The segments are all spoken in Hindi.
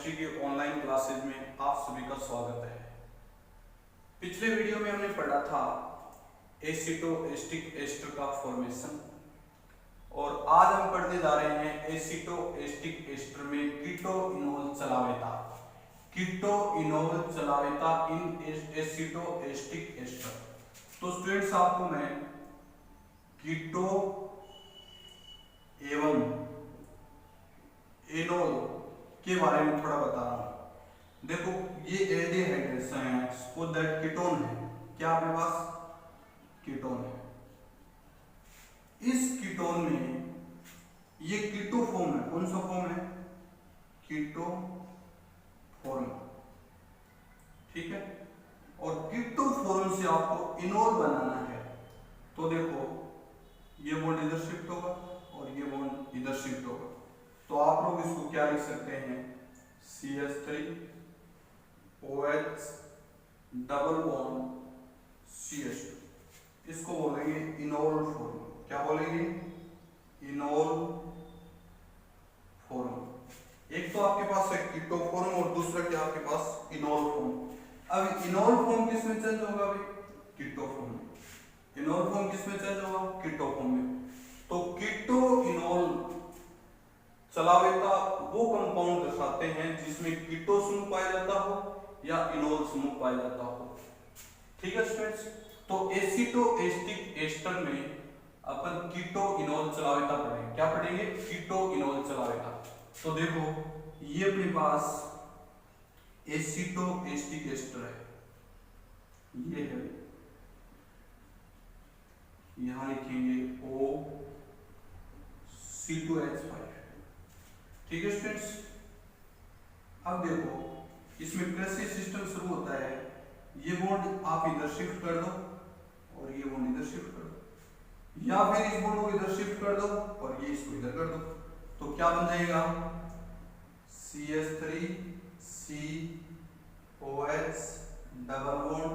केमिस्ट्री की ऑनलाइन क्लासेज में आप सभी का स्वागत है। पिछले वीडियो में हमने पढ़ा था एसिटोएस्टिक एस्टर का फॉर्मेशन और आज हम पढ़ने जा रहे हैं एसिटोएस्टिक एस्टर में कीटोइनोल चलावेता इन एसिटोएस्टिक एस्टर। तो स्टूडेंट्स आपको मैं कीटो एवं इनोल के बारे में थोड़ा बता रहा हूं। देखो ये एल्डिहाइड्स हैं, सो दैट कीटोन है। क्या आपके पास कीटोन है। इस कीटोन में ये कीटो फॉर्म है। कौन सा फॉर्म है? कीटो फॉर्म, ठीक है। और कीटो फॉर्म से आपको इनोल बनाना है। तो देखो ये बॉन्ड इधर शिफ्ट होगा और ये बॉन्ड इधर शिफ्ट होगा। तो आप लोग इसको क्या लिख सकते हैं? CH3 OH double bond CH2। इसको बोलेंगे इनोल फॉर्म। क्या बोलेंगे? Enol form. एक तो आपके पास है कीटो फॉर्म और दूसरा क्या आपके पास इनोल फॉर्म। अब इनोल फॉर्म किस में चेंज होगा? अभी कीटो फॉर्म में। इनोल फॉर्म किस में चेंज होगा? कीटो फॉर्म में। तो कीटो इनोल चलावेता वो कंपाउंड दर्शाते हैं जिसमें कीटो समूह पाया जाता हो या इनोल समूह पाया जाता हो, ठीक है स्टूडेंट्स। तो एसिटोएस्टिक एस्टर में अपन कीटो इनोल चलावेता पढ़ेंगे। क्या पढ़ेंगे? कीटो इनोल चलावेता। तो देखो ये अपने पास एसिटोएस्टिक एस्टर है, ये है। यहां लिखेंगे O(C2H5), ठीक है स्टूडेंट्स। अब देखो इसमें प्रेशर सिस्टम शुरू होता है। ये बॉन्ड आप इधर शिफ्ट कर दो और ये बॉन्ड इधर शिफ्ट कर दो, या फिर इस बॉन्ड को इधर शिफ्ट कर दो और ये इसको इधर कर दो। तो क्या बन जाएगा? CH3 COH double bond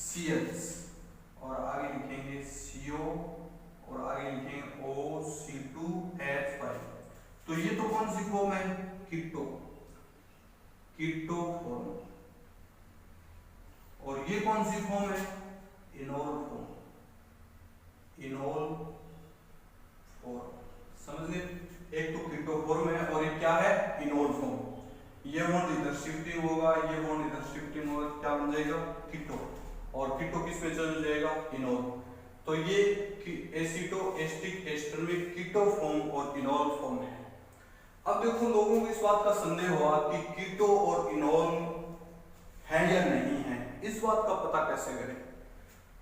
CH और आगे लिखेंगे CO और आगे लिखेंगे O(C2H5). तो ये तो कौन सी फॉर्म है? Keto form. और ये कौन सी फॉर्म है? Enol form. समझ गए? एक तो कीटो फॉर्म है और ये क्या है? Enol form. ये बॉन्ड इधर शिफ्टिंग होगा, ये बॉन्ड इधर शिफ्टिंग होगा, क्या बन जाएगा? कीटो। और कीटो किस में चल जाएगा? इनोल। तो ये एसिटोएस्टिक एस्टर में कीटो फॉर्म और इनोल फॉर्म है। अब देखो लोगों को इस बात का संदेह हुआ कि कीटो और इनोल है या नहीं है, इस बात का पता कैसे करें?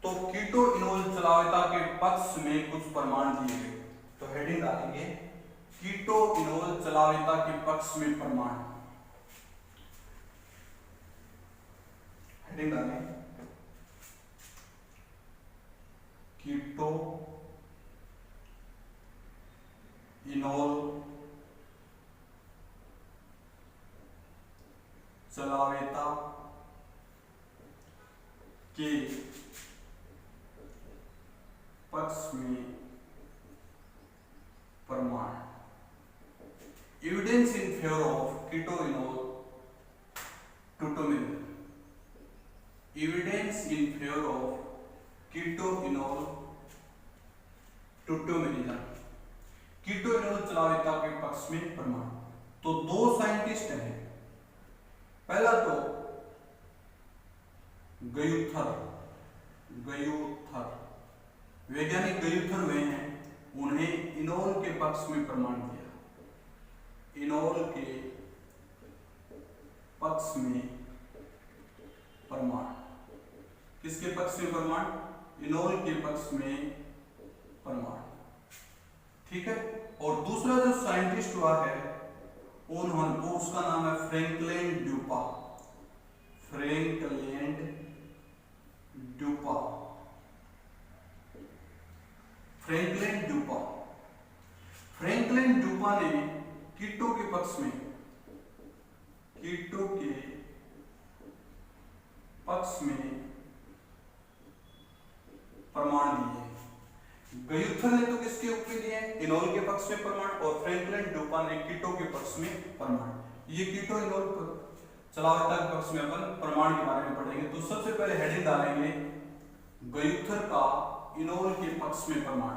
तो कीटो इनोल चलावेता के पक्ष में कुछ प्रमाण दिए गए। तो हेडिंग डालेंगे कीटो इनोल चलावेता के पक्ष में प्रमाण। हेडिंग डालें कीटो इनोल चलावेता के पक्ष में प्रमाण। Evidence in favour of keto enol tautomerism. Evidence in favour of keto enol tautomerism. Keto enol चलावेता के पक्ष में प्रमाण। तो दो साइंटिस्ट हैं। पहला तो गयुथर वैज्ञानिक गयुथर हुए हैं, उन्हें इनोल के पक्ष में प्रमाण दिया। इनोल के पक्ष में प्रमाण। किसके पक्ष में प्रमाण? इनोल के पक्ष में प्रमाण, ठीक है। और दूसरा जो साइंटिस्ट हुआ है उन्होंने, उसका नाम है फ्रैंकलिन ड्यूपा। फ्रैंकलिन ड्यूपा ने कीटो के पक्ष में प्रमाण दिए। गयुथर ने तो किसके ऊपर दिए? इनोल के पक्ष में प्रमाण, और फ्रैंकलिन ड्यूपा ने कीटो के पक्ष में प्रमाण। ये कीटो इनोल चलावता के पक्ष में अपन प्रमाण के बारे में पढ़ेंगे। तो सबसे पहले हेडिंग डालेंगे गयुत्थर का इनोल के पक्ष में प्रमाण,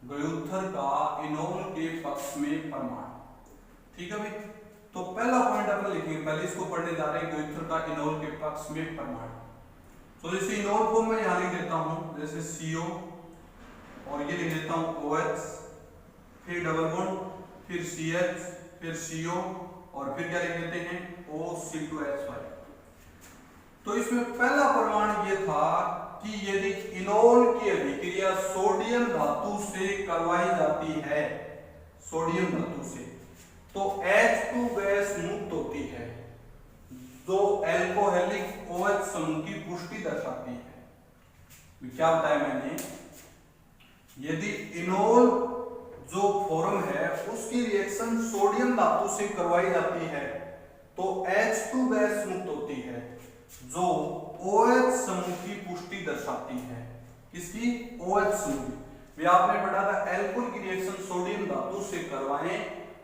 गयुत्थर का इनोल के पक्ष में प्रमाण। ठीक है भाई, तो पहला पॉइंट अपन लिखेंगे, पहले इसको पढ़ने जा रहे हैं गयुत्थर का इनोल के पक्ष में प्रमाण। तो जैसे इनोल फॉर्म में यहां लिख देता हूं, जैसे CO और ये लिख देता हूं OH, फिर डबल बॉन्ड, फिर CH, फिर CO और फिर क्या लिख देते हैं OC2H5। तो इसमें पहला प्रमाण ये था कि यदि इनोल की अभिक्रिया सोडियम धातु से करवाई जाती है, सोडियम धातु से, तो H2 गैस मुक्त होती है, जो एल्कोहलिक OH समूह की पुष्टि दर्शाती है। क्या बताया मैंने, यदि इनोल जो फॉर्म है उसकी रिएक्शन सोडियम धातु से करवाई जाती है तो H2 गैस मुक्त होती है, जो OH समूह की पुष्टि दर्शाती है। किसकी? OH समूह की। आपने पढ़ा था एल्कोहल की रिएक्शन सोडियम धातु से करवाएं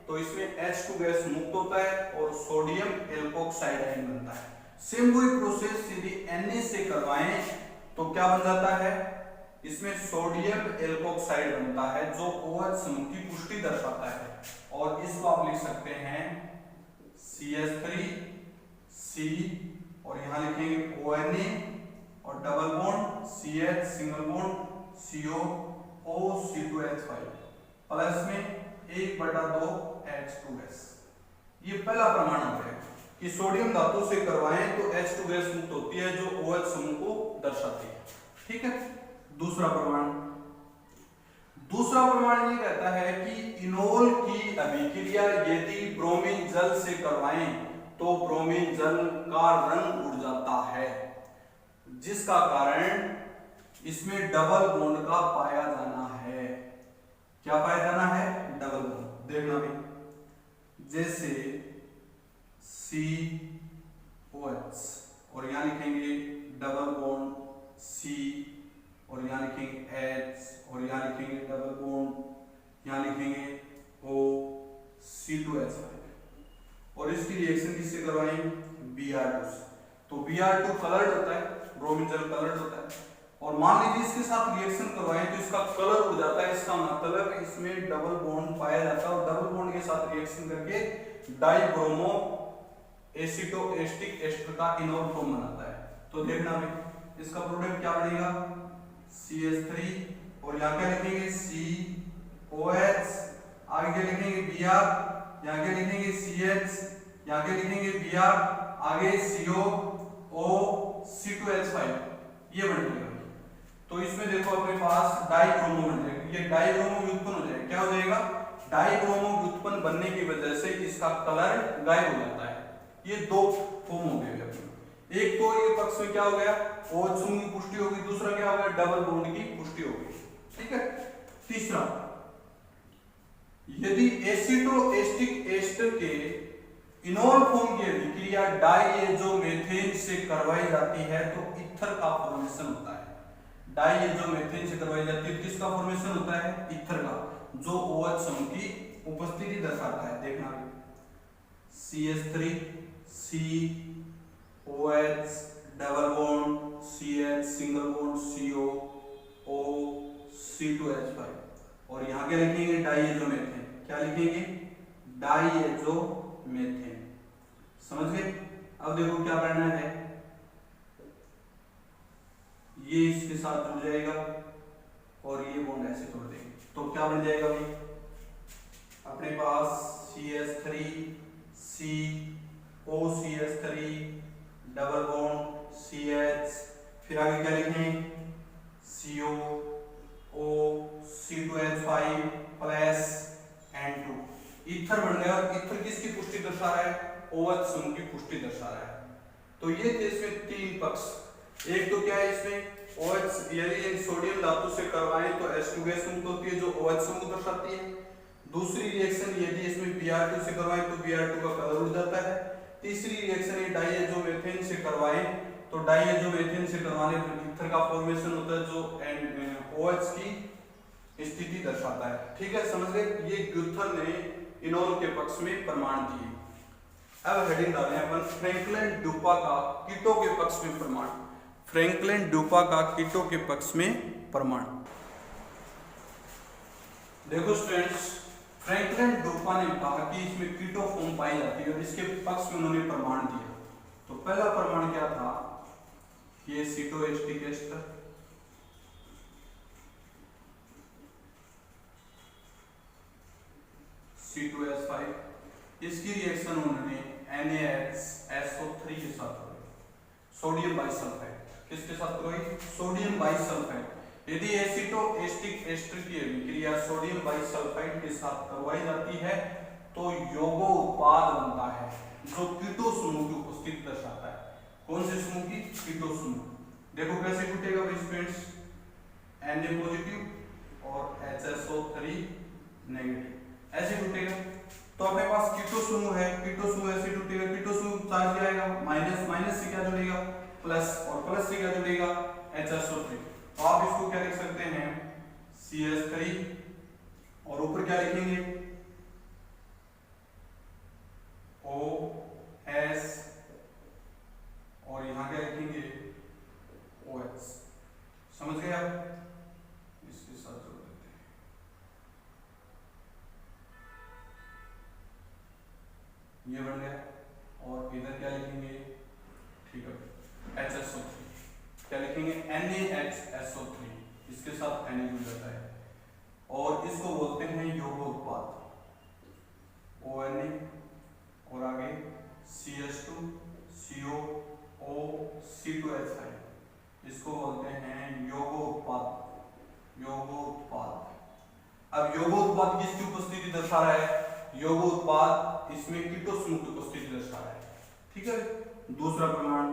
तो इसमें H2 गैस मुक्त होता है और सोडियम एल्कोक्साइड आयन बनता है। सेम वही प्रोसेस यदि Na से करवाएं तो क्या बन जाता है, इसमें सोडियम एल्कोक्साइड बनता है जो OH समूह की पुष्टि दर्शाता है। और इसको आप लिख सकते हैं CH3 C और यहां लिखेंगे ONA और double bond CH single bond CO OC2H5 plus में 1/2 H2 गैस। ये पहला प्रमाण हो गया कि सोडियम धातु से करवाएं तो H2 गैस मुक्त होती है जो OH समूह को दर्शाती है। ठीक है, दूसरा प्रमाण ये कहता है कि इनोल की अभिक्रिया यदि ब्रोमीन जल से करवाएं तो ब्रोमीन जल का रंग उड़ जाता है, जिसका कारण इसमें डबल बॉन्ड का पाया जाना है। क्या पाया जाना है? Double bond. देखना भी, जैसे COH और यहां लिखेंगे डबल बॉन्ड C और यहां लिखेंगे H और यहां लिखेंगे डबल बॉन्ड, यहां लिखेंगे OC2H5 और इसकी रिएक्शन किससे करवाएंगे? Br2 से। तो Br2 कलर्ड होता है, ब्रोमीन जल कलर्ड होता है और मान लीजिए इसके साथ रिएक्शन करवाएं तो इसका कलर उड़ जाता है। इसका मतलब इसमें डबल बॉन्ड पाया जाता है और डबल बॉन्ड के साथ रिएक्शन करके डाइब्रोमो एसिटोएस्टिक एस्टर का इनोल फॉर्म बनाता है। तो देखना भी इसका प्रोडक्ट क्या बनेगा? CH3 और यहाँ क्या लिखेंगे COH, आगे क्या लिखेंगे Br, यहाँ क्या लिखेंगे CH, यहाँ क्या लिखेंगे Br, आगे CO OC2H5, ये बन जाएगा। तो इसमें देखो अपने पास डाइब्रोमो बन जाएगा, ये डाइब्रोमो व्युत्पन्न हो जाएगा। क्या हो जाएगा? डाइब्रोमो व्युत्पन्न बनने की वजह से इसका कलर गायब हो जाता है। ये दो फॉर्म हो गए अपने। एक तो ये पक्ष में क्या हो गया? OH समूह की पुष्टि होगी, दूसरा क्या हो गया? डबल बॉन्ड की पुष्टि होगी। ठीक है, तीसरा, यदि एसिटोएस्टिक एस्टर के इनोल फॉर्म की अभिक्रिया डाइएजोमेथेन से करवाई जाती है तो ईथर का फॉर्मेशन होता है। डाइएजोमेथेन से करवाई जाती है, किसका फॉर्मेशन होता है? ईथर का, जो OH समूह की उपस्थिति दर्शाता है। देखना CH3 C OH double bond CH single bond CO OC2H5 और यहां क्या लिखेंगे? डाइएजोमेथेन। क्या लिखेंगे? डाइएजोमेथेन। समझ गए? अब देखो क्या करना है, ये इसके साथ जुड़ जाएगा और ये बॉन्ड ऐसे तोड़ देंगे तो क्या बन जाएगा भाई? अपने पास CH3 C OCH3 double bond CH, फिर आगे क्या लिखें? CO OC2H5 plus N2, ether बन गया। और ईथर किसकी पुष्टि दर्शा रहा है? OH समूह की पुष्टि दर्शा रहा है। तो ये थे इसमें तीन पक्ष। एक तो क्या है इसमें OH, यदि सोडियम धातु से करवाएं तो H2 गैस मुक्त होती है जो OH समूह दर्शाती है। दूसरी रिएक्शन यदि इसमें Br2 से करवाएं तो Br2 का कलर उड़ जाता है। तीसरी रिएक्शन ये डाइएजोमेथेन से करवाएं तो डाइएजोमेथेन से करवाने पर ईथर का फॉर्मेशन होता है जो OH की स्थिति दर्शाता है। ठीक है, समझ गए? ये ग्युत्थर ने इनोल के पक्ष में प्रमाण दिए। अब हेडिंग डालें अपन फ्रैंकलिन ड्यूपा का कीटों के पक्ष में प्रमाण। फ्रैंकलिन ड्यूपा का कीटों के पक्ष में प्रमाण। देखो स्टूडेंट्स, फ्रैंकलिन ड्यूपा ने कहा कि इसमें कीटो फॉर्म पाई जाती है और इसके पक्ष में उन्होंने प्रमाण दिया। तो पहला प्रमाण क्या था, ये सीटोएस्टिक एस्टर, C2H5, इसकी रिएक्शन उन्होंने NaHSO3 के साथ करी, सोडियम बाइसल्फाइड। किसके साथ करी? Sodium bisulphide. यदि एसिटोएस्टिक एस्टर की अभिक्रिया सोडियम बाइसल्फाइड के साथ करवाई जाती है तो यौगो उत्पाद बनता है जो कीटो समूह की उपस्थिति दर्शाता है। कौन से समूह की? कीटो समूह। देखो कैसे टूटेगा भाई स्टूडेंट्स, Na पॉजिटिव और HSO3 नेगेटिव, ऐसे टूटेगा। तो अपने पास कीटो समूह है, कीटो समूह ऐसे टूटेगा। कीटो समूह चार्ज क्या आएगा? माइनस, माइनस से क्या जुड़ेगा? प्लस, और प्लस से क्या जुड़ेगा? HSO3। तो आप इसको क्या लिख सकते हैं? CH3, और ऊपर क्या लिखेंगे? OS, और यहां क्या लिखेंगे? OH। समझ गए आप? इसके साथ जोड़ देते हैं, ये बन गया। और इधर क्या लिखेंगे? ठीक है, HSO3 क्या लिखेंगे? NaHSO3, इसके साथ Na जुड़ जाता है और इसको बोलते हैं यौगो उत्पाद, ONA, और आगे CH2, CO, O, C2H5, इसको बोलते हैं यौगो उत्पाद। यौगो उत्पाद। अब यौगो उत्पाद किसकी उपस्थिति दर्शा रहा है? यौगो उत्पाद इसमें कीटो समूह की उपस्थिति दर्शा रहा है। ठीक है। दूसरा प्रमाण,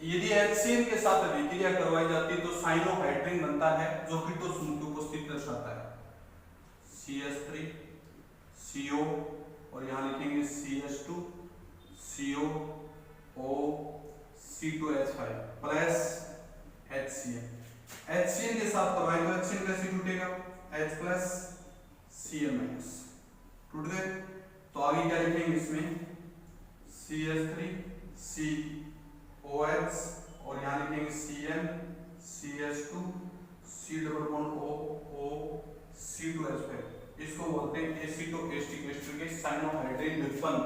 यदि HCl के साथ अभिक्रिया करवाई जाती है तो साइनोहाइड्रिन बनता है जो कीटो समूह की उपस्थिति दर्शाता है। CH3, CO, और यहां लिखेंगे CH2, CO, O, C2H5 plus HCl। HCl के साथ करवाएं तो HCl कैसे टूटेगा? H प्लस Cl माइनस, टूट गए। तो आगे क्या लिखेंगे इसमें? CH3, COH, और यहां लिखेंगे Cl, CH2, C double bond O, C2H5। इसको बोलते हैं एसिटोएस्टिक एस्टर के साइनोहाइड्रिन व्युत्पन्न।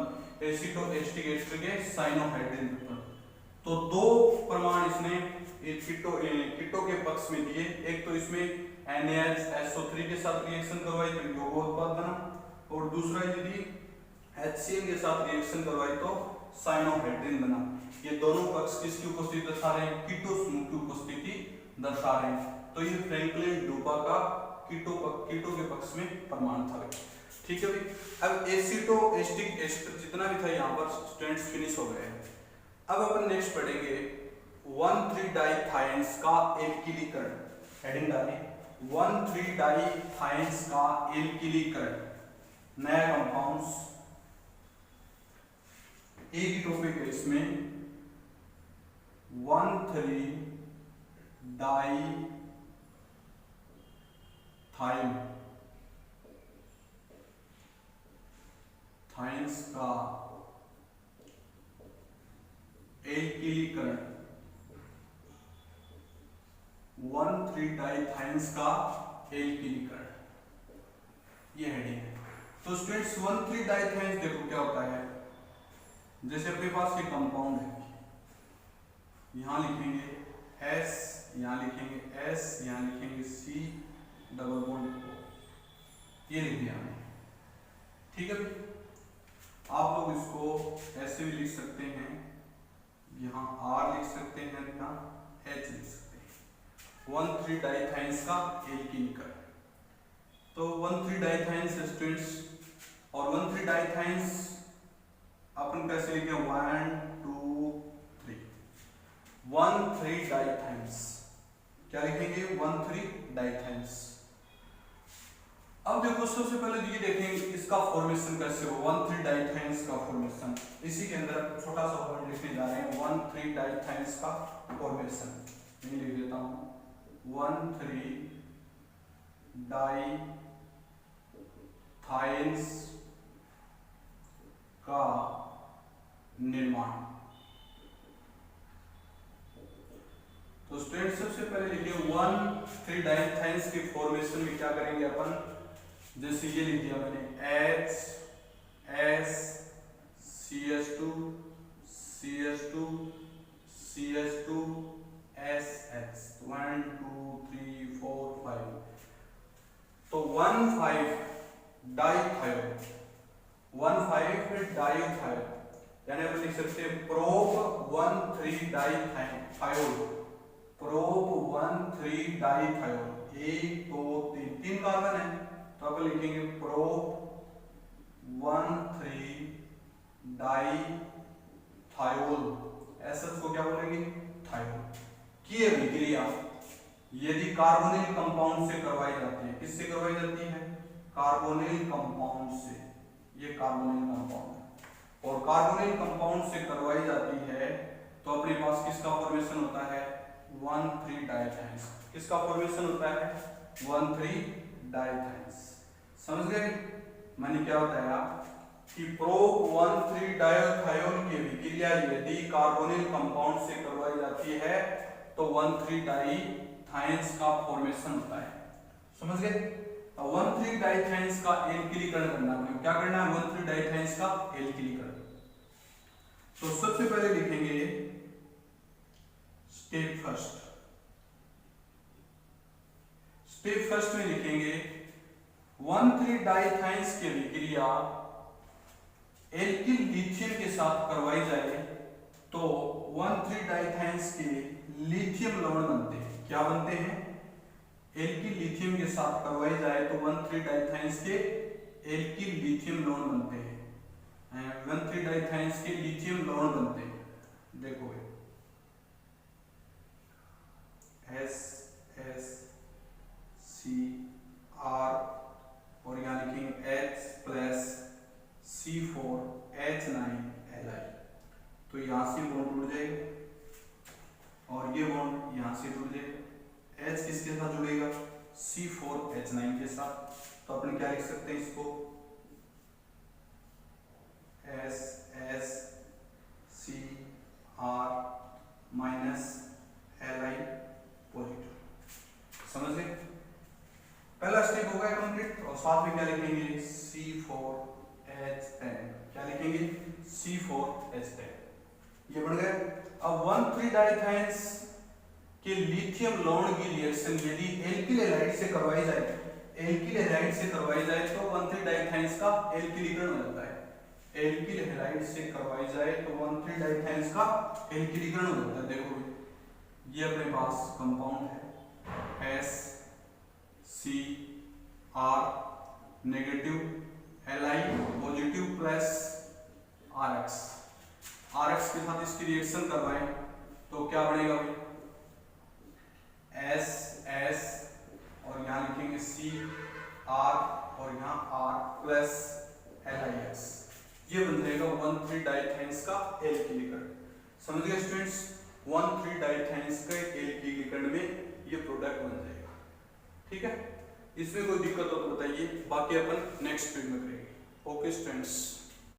एसिटोएस्टिक एस्टर के साइनोहाइड्रिन व्युत्पन्न। तो दो प्रमाण इसने कीटो के पक्ष में दिए। एक तो इसमें NaHSO3 के साथ रिएक्शन करवाई तो यौगो उत्पाद बना, और दूसरा यदि HCl के साथ रिएक्शन करवाई तो साइनोहाइड्रिन बना। ये दोनों पक्ष किसकी उपस्थिति दर्शा रहे हैं? कीटो समूह की उपस्थिति दर्शा रहे हैं। तो ये फ्रैंकलिन ड्यूपा का कीटो के पक्ष में प्रमाण था। ठीक है भाई। अब एसिटोएस्टिक एस्टर जितना भी था यहाँ पर स्टूडेंट्स फिनिश हो गए हैं। अब अपन नेक्स्ट पढ़ेंगे 1,3-डाइथाइंस का एल्किलीकरण। हेडिंग डालिए 1,3-डाइथाइंस का एल्किलीकरण। नया कंपाउंड्स, एक ही टॉपिक है इसमें, 1,3-डाइथाइन थाइंस का एल्किलीकरण। 1,3-डाइथाइंस का एल्किलीकरण, ये हेडिंग है। तो स्टूडेंट्स 1,3-डाइथाइंस देखो क्या होता है। जैसे अपने पास ये कंपाउंड है, यहां लिखेंगे S, यहां लिखेंगे S, यहां लिखेंगे C डबल बॉन्ड O, ये लिख दिया हमने। ठीक है, आप लोग इसको ऐसे भी लिख सकते हैं, यहाँ R लिख सकते हैं, यहाँ H लिख सकते हैं। 1,3-डाइथाइंस का एल्किलीकरण। तो 1,3-डाइथाइंस स्टूडेंट्स, और 1,3-डाइथाइंस अपन कैसे लिखे? 1, 2, 3। 1,3-डाइथाइंस क्या लिखेंगे? 1,3-डाइथाइंस। अब देखो सबसे पहले ये देखेंगे इसका फॉर्मेशन कैसे हो। 1,3-डाइथाइंस का फॉर्मेशन, इसी के अंदर छोटा सा पॉइंट लिखने जा रहे हैं। 1,3-डाइथाइंस का फॉर्मेशन मैं लिख देता हूं। 1,3-डाइथाइंस का निर्माण। तो स्टूडेंट सबसे पहले लिखिए 1,3 डाइथाइंस की फॉर्मेशन में क्या करेंगे अपन, जैसे ये लिख दिया मैंने HS CH2 CH2 CH2 SH 1 2 3 4 5। तो 1,5 डाइथायोल, 1,5 डाइथायोल, यानी अपन लिख सकते हैं प्रोप 1,3 डाइथायोल, प्रोप 1,3 डाइथायोल, 1 2 3 कार्बन है, तो अपन लिखेंगे प्रोप 1,3 डाइथायोल, एसएस को क्या बोलेंगे, थायोल। की अभिक्रिया यदि कार्बोनिल कंपाउंड से करवाई जाती है, किससे करवाई जाती है, कार्बोनिल कंपाउंड से, ये कार्बोनिल कंपाउंड है, और कार्बोनिल कंपाउंड से करवाई जाती है तो अपने पास किसका फॉर्मेशन होता है, 1,3 डाइथाइंस। किसका फॉर्मेशन होता है, 1,3 डाइथाइंस। समझ गए मैंने क्या बताया कि प्रोप 1,3 डाइथायोल की अभिक्रिया यदि कार्बोनिल कंपाउंड से करवाई जाती है तो 1,3 डाइथाइंस का फॉर्मेशन होता है। समझ गए, 1,3 डाइथाइंस का एल्किलीकरण करना है, क्या करना है, 1,3 डाइथाइंस का एल्किलीकरण। तो सबसे पहले लिखेंगे स्टेप फर्स्ट, स्टेप फर्स्ट में लिखेंगे 1,3 डाइथाइंस की अभिक्रिया एल्किल लिथियम के साथ करवाई जाए तो 1,3 डाइथाइंस के लिथियम लवण बनते हैं, क्या बनते हैं, एल्किल लिथियम के साथ करवाई जाए तो 1,3 डाइथाइंस के एल्किल लिथियम लवण बनते हैं, 1,3 डाइथाइंस के लिथियम लवण बनते हैं। देखो SSCr और यहाँ लिखेंगे H प्लस C4H9Li, तो यहाँ से बॉन्ड टूट जाएगा और ये बॉन्ड यहाँ से टूट जाएगा, H किसके साथ जुड़ेगा, C4H9 के साथ, तो अपन क्या लिख सकते हैं इसको, SSCr माइनस Li पॉजिटिव। समझ गए, पहला स्टेप हो गया कंप्लीट, और साथ में क्या लिखेंगे, C4H10, क्या लिखेंगे, C4H10, ये बन गए। अब 1,3 डाइथाइंस के लिथियम लवण की रिएक्शन यदि एल्किल हैलाइड से करवाई जाए, एल्किल हैलाइड से करवाई जाए तो 1,3 डाइथाइंस का एल्किलीकरण हो जाता है, एल्किल हैलाइड से करवाई जाए तो 1,3 डाइथाइंस का एल्किलीकरण हो जाता है। देखो ये अपने पास कंपाउंड है SCr negative, Li positive plus RX के साथ इसकी रिएक्शन करवाएं तो क्या बनेगा भाई, SS और यहाँ लिखेंगे Cr और यहाँ R प्लस LiX, ये बन जाएगा 1,3 डाइथाइंस का एल्किलीकरण। समझ गए स्टूडेंट्स, 1,3 डाइथाइंस के एल्किलीकरण में ये प्रोडक्ट बन जाएगा। ठीक है, इसमें कोई दिक्कत हो तो बताइए, बाकी अपन नेक्स्ट वीडियो में करेंगे। Okay students.